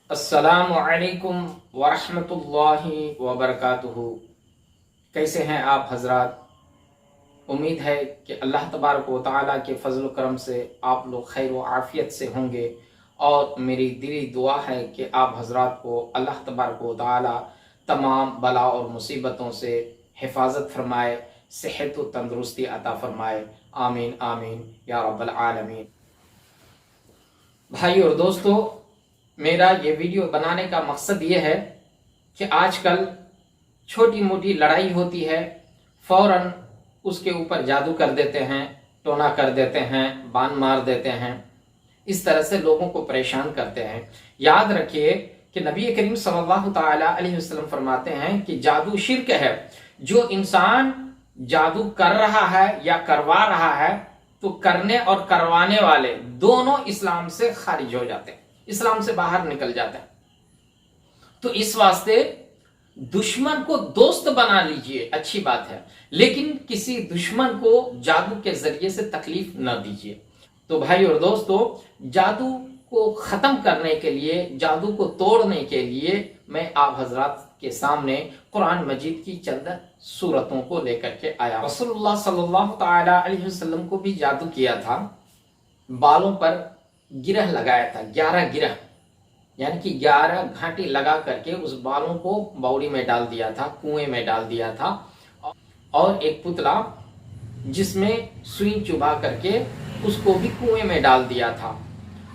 अस्सलामु अलैकुम वरहमतुल्लाहि वबरकातुहू। कैसे हैं आप हजरात? उम्मीद है कि अल्लाह तबारक व तआला के फजल करम से आप लोग खैर व आफियत से होंगे, और मेरी दिली दुआ है कि आप हजरात को अल्लाह तबारक व तआला तमाम बला और मुसीबतों से हिफाजत फरमाए, सेहत व तंदुरुस्ती अता फरमाए। आमीन आमीन या रब्बल आलमीन। भाई और दोस्तों, मेरा ये वीडियो बनाने का मकसद ये है कि आजकल छोटी मोटी लड़ाई होती है, फौरन उसके ऊपर जादू कर देते हैं, टोना कर देते हैं, बाण मार देते हैं, इस तरह से लोगों को परेशान करते हैं। याद रखिए कि नबी करीम सल्लल्लाहु ताला अलैहि वसल्लम फरमाते हैं कि जादू शिर्क है। जो इंसान जादू कर रहा है या करवा रहा है, तो करने और करवाने वाले दोनों इस्लाम से खारिज हो जाते हैं, इस्लाम से बाहर निकल जाते हैं। तो इस वास्ते दुश्मन को दोस्त बना लीजिए, अच्छी बात है, लेकिन किसी दुश्मन को जादू के जरिए से तकलीफ न दीजिए। तो भाई और दोस्तों, जादू को खत्म करने के लिए, जादू को तोड़ने के लिए मैं आप हजरात के सामने कुरान मजीद की चंद सूरतों को लेकर के आया। रसूलुल्लाह सल्लल्लाहु ताला अलैहि वसल्लम को भी जादू किया था, बालों पर गिरह लगाया था, 11 गिरह, यानी कि 11 घाटी लगा करके उस बालों को बावड़ी में डाल दिया था, कुएं में डाल दिया था, और एक पुतला जिसमें सुई चुभा करके उसको भी कुएं में डाल दिया था।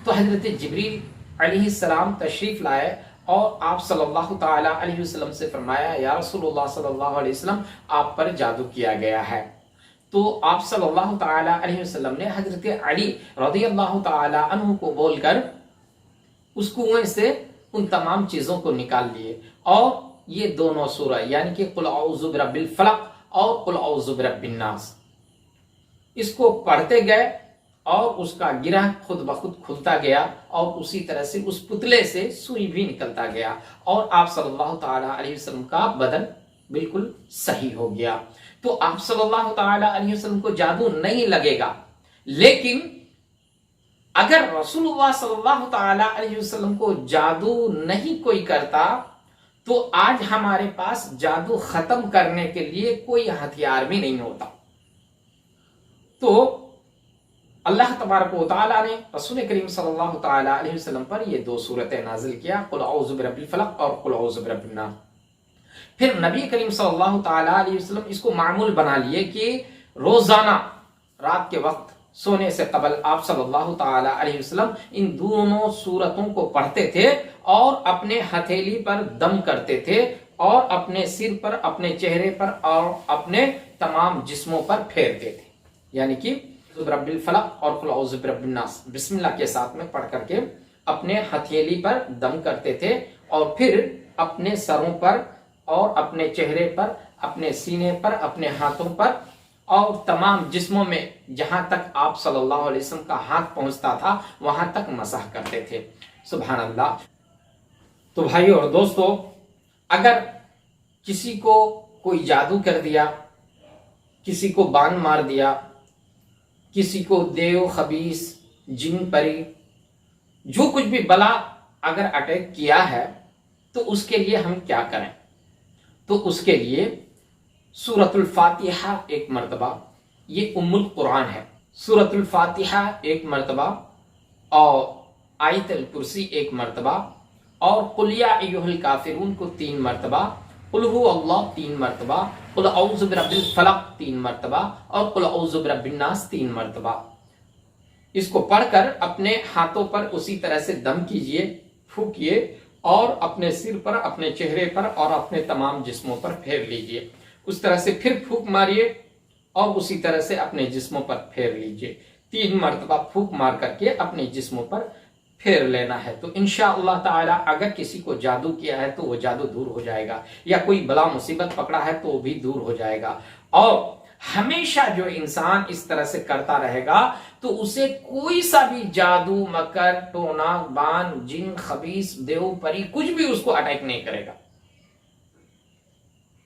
तो हजरत जिब्रील अलैहिस्सलाम तशरीफ लाए और आप सल्लल्लाहु ताला अलैहि वसल्लम से फरमाया, या रसूलुल्लाह सल्लल्लाहु अलैहि वसल्लम, आप पर जादू किया गया है। तो आप सल्लल्लाहु ताला अलैहि वसल्लम ने हजरत अली रज़ियल्लाहु ताला अन्हु को बोलकर उस कुएं से उन तमाम चीजों को निकाल लिए, और ये दोनों सूरह यानी कि कुल औज़ु बिरब्बिल फलक और कुल औज़ु बिरब्बिन नास, इसको पढ़ते गए और उसका गिरह खुद ब खुद खुलता गया, और उसी तरह से उस पुतले से सुई भी निकलता गया, और आप सल्लल्लाहु ताला अलैहि वसल्लम का बदन बिल्कुल सही हो गया। तो आप सल्लल्लाहु ताला अलैहि वसल्लम को जादू नहीं लगेगा, लेकिन अगर रसूलुल्लाह सल्लल्लाहु ताला अलैहि वसल्लम को जादू नहीं कोई करता, तो आज हमारे पास जादू खत्म करने के लिए कोई हथियार भी नहीं होता। तो अल्लाह तबारक व तआला ने रसूल करीम सल्लल्लाहु ताला अलैहि वसल्लम पर ये 2 सूरतें नाजिल किया, कुल औज़ु बिरब्बिल फलक और कुल औज़ु बिरब्बिन नास। फिर नबी करीम सल्लल्लाहु ताला अलैहि वसल्लम इसको मामूल बना लिए कि रोजाना रात के वक्त सोने से कबल आप सल्लल्लाहु ताला अलैहि वसल्लम इन दोनों सूरतों को पढ़ते थे, और अपने हथेली पर दम करते थे, और अपने सिर पर, अपने चेहरे पर और अपने तमाम जिस्मों पर फेरते थे, यानी कि रब्बिल फलक और कुल औज़ु बिरब्बिन नास बिस्मिल्लाह के साथ में पढ़ करके अपने हथेली पर दम करते थे, और फिर अपने सरों पर और अपने चेहरे पर, अपने सीने पर, अपने हाथों पर और तमाम जिस्मों में जहां तक आप सल्लल्लाहु अलैहि वसल्लम का हाथ पहुंचता था वहां तक मसाह करते थे। सुभान अल्लाह। तो भाइयों और दोस्तों, अगर किसी को कोई जादू कर दिया, किसी को बाण मार दिया, किसी को देव खबीस जिन परी जो कुछ भी बला अगर अटैक किया है, तो उसके लिए हम क्या करें? तो उसके लिए सूरतुल फातिहा एक मर्तबा, ये उम्मुल कुरान है, सूरतुल फातिहा एक मर्तबा, और आयतुल कुर्सी एक मर्तबा, और कुल या अय्युहल काफिरून को 3 मर्तबा, कुल हु अल्लाह 3 मर्तबा, कुल औज़ु बिरब्बिल फलक 3 मर्तबा, और कुल औज़ु बिरब्बिन नास 3 मर्तबा। इसको पढ़कर अपने हाथों पर उसी तरह से दम कीजिए, फूकिए, और अपने सिर पर, अपने चेहरे पर और अपने तमाम जिस्मों पर फेर लीजिए। उस तरह से फिर फूक मारिए, और उसी तरह से अपने जिस्मों पर फेर लीजिए। 3 मर्तबा फूक मार करके अपने जिस्मों पर फेर लेना है। तो इंशाअल्लाह ताला अगर किसी को जादू किया है तो वो जादू दूर हो जाएगा, या कोई बला मुसीबत पकड़ा है तो वो भी दूर हो जाएगा। और हमेशा जो इंसान इस तरह से करता रहेगा, तो उसे कोई सा भी जादू, मकर, टोना, बाण, जिन, खबीस, देव, परी कुछ भी उसको अटैक नहीं करेगा।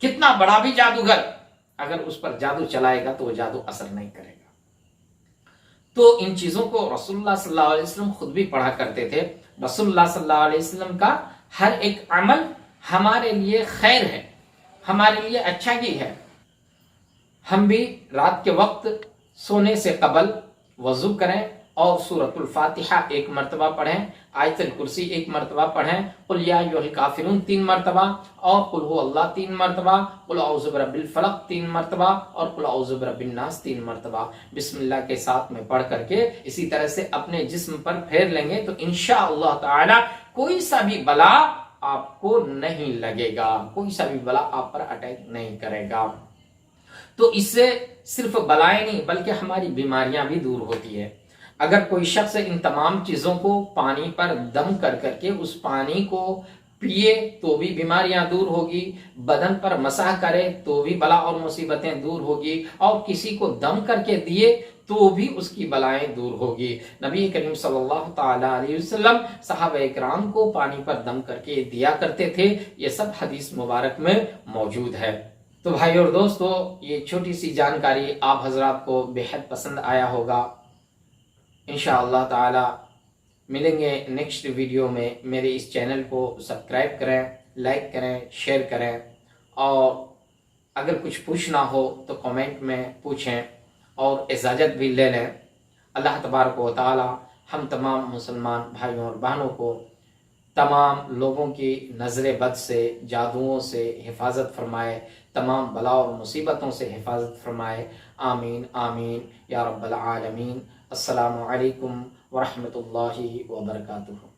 कितना बड़ा भी जादूगर अगर उस पर जादू चलाएगा तो वो जादू असर नहीं करेगा। तो इन चीजों को रसूलुल्लाह सल्लल्लाहु अलैहि वसल्लम खुद भी पढ़ा करते थे, रसूलुल्लाह सल्लल्लाहु अलैहि वसल्लम का हर एक अमल हमारे लिए खैर है, हमारे लिए अच्छा ही है। हम भी रात के वक्त सोने से कबल वजू करें और सूरतुल फातिहा 1 मरतबा पढ़ें, आयतुल कुर्सी 1 मरतबा पढ़ें, कुल या अय्युहल काफिरून 3 मरतबा और कुल हु अल्लाह 3 मरतबा, कुल औज़ु बिरब्बिल फलक 3 मरतबा और कुल औज़ु बिरब्बिन नास 3 मरतबा बिस्मिल्लाह के साथ में पढ़ करके इसी तरह से अपने जिस्म पर फेर लेंगे तो इंशाअल्लाह ताला कोई सा भी बला आपको नहीं लगेगा, कोई सा भी बला आप पर अटैक नहीं करेगा। तो इससे सिर्फ बलाएं नहीं बल्कि हमारी बीमारियां भी दूर होती है। अगर कोई शख्स इन तमाम चीजों को पानी पर दम कर करके उस पानी को पिए तो भी बीमारियां दूर होगी, बदन पर मसाह करे तो भी बला और मुसीबतें दूर होगी, और किसी को दम करके दिए तो भी उसकी बलाएं दूर होगी। नबी करीम सल्लल्लाहु ताला अलैहि वसल्लम सहाबा किराम को पानी पर दम करके दिया करते थे। ये सब हदीस मुबारक में मौजूद है। तो भाई और दोस्तों, ये छोटी सी जानकारी आप हजरात को बेहद पसंद आया होगा। इंशाअल्लाह ताला मिलेंगे नेक्स्ट वीडियो में। मेरे इस चैनल को सब्सक्राइब करें, लाइक करें, शेयर करें, और अगर कुछ पूछना हो तो कमेंट में पूछें और इजाज़त भी ले लें। अल्लाह तबारक व तआला हम तमाम मुसलमान भाइयों और बहनों को तमाम लोगों की नज़र बद से, जादुओं से हिफाजत फरमाए, तमाम बला और मुसीबतों से हिफाजत फरमाए। आमीन आमीन या रब्बल आलमीन। अस्सलामु अलैकुम व रहमतुल्लाहि व बरकातुहू।